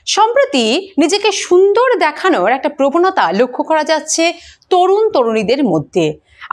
সম্প্রতি নিজেকে সুন্দর দেখানোর একটা প্রবণতা লক্ষ্য করা যাচ্ছে তরুণ তরুণীদের মধ্যে,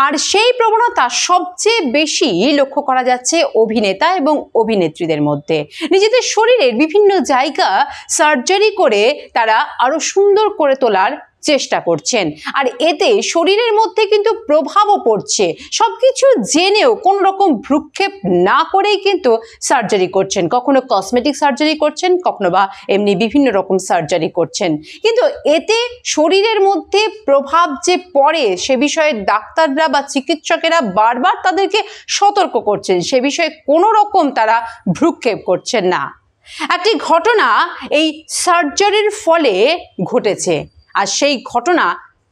আর সেই প্রবণতা সবচেয়ে বেশি লক্ষ্য করা যাচ্ছে অভিনেতা এবং অভিনেত্রীদের মধ্যে। নিজেদের শরীরের বিভিন্ন জায়গা সার্জারি করে তারা আরো সুন্দর করে তোলার চেষ্টা করছেন, আর এতে শরীরের মধ্যে কিন্তু প্রভাবও পড়ছে। সবকিছু জেনেও কোন রকম ভ্রুক্ষেপ না করেই কিন্তু সার্জারি করছেন, কখনো কসমেটিক সার্জারি করছেন, কখনো বা এমনি বিভিন্ন রকম সার্জারি করছেন। কিন্তু এতে শরীরের মধ্যে প্রভাব যে পড়ে সে বিষয়ে ডাক্তাররা বা চিকিৎসকেরা বারবার তাদেরকে সতর্ক করছেন, সে বিষয়ে কোনো রকম তারা ভ্রুক্ষেপ করছেন না। একটি ঘটনা এই সার্জারির ফলে ঘটেছে, আর সেই ঘটনা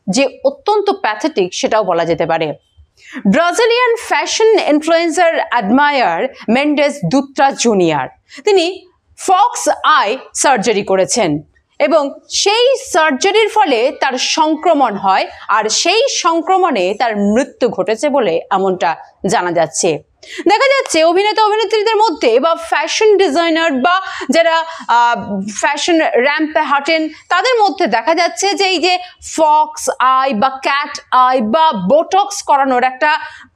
যে অত্যন্ত প্যাথেটিক সেটাও বলা যেতে পারে। Brazilian fashion influencer admire Mendes দুত্রা junior, তিনি ফক্স আই সার্জারি করেছেন এবং সেই সার্জারির ফলে তার সংক্রমণ হয়, আর সেই সংক্রমণে তার মৃত্যু ঘটেছে বলে এমনটা জানা যাচ্ছে। দেখা যাচ্ছে অভিনেতা অভিনেত্রীদের মধ্যে বা ফ্যাশন ডিজাইনার বা যারা ফ্যাশন র্যাম্পে হাঁটেন তাদের মধ্যে দেখা যাচ্ছে যে এই যে ফক্স আই বা ক্যাট আই বা বোটক্স করানোর একটা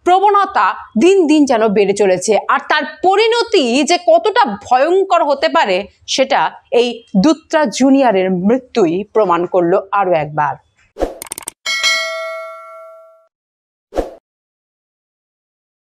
প্রবণতা দিন দিন যেন বেড়ে চলেছে, আর তার পরিণতি যে কতটা ভয়ঙ্কর হতে পারে সেটা এই দুত্রা জুনিয়রের মৃত্যুই প্রমাণ করলো আরো একবার।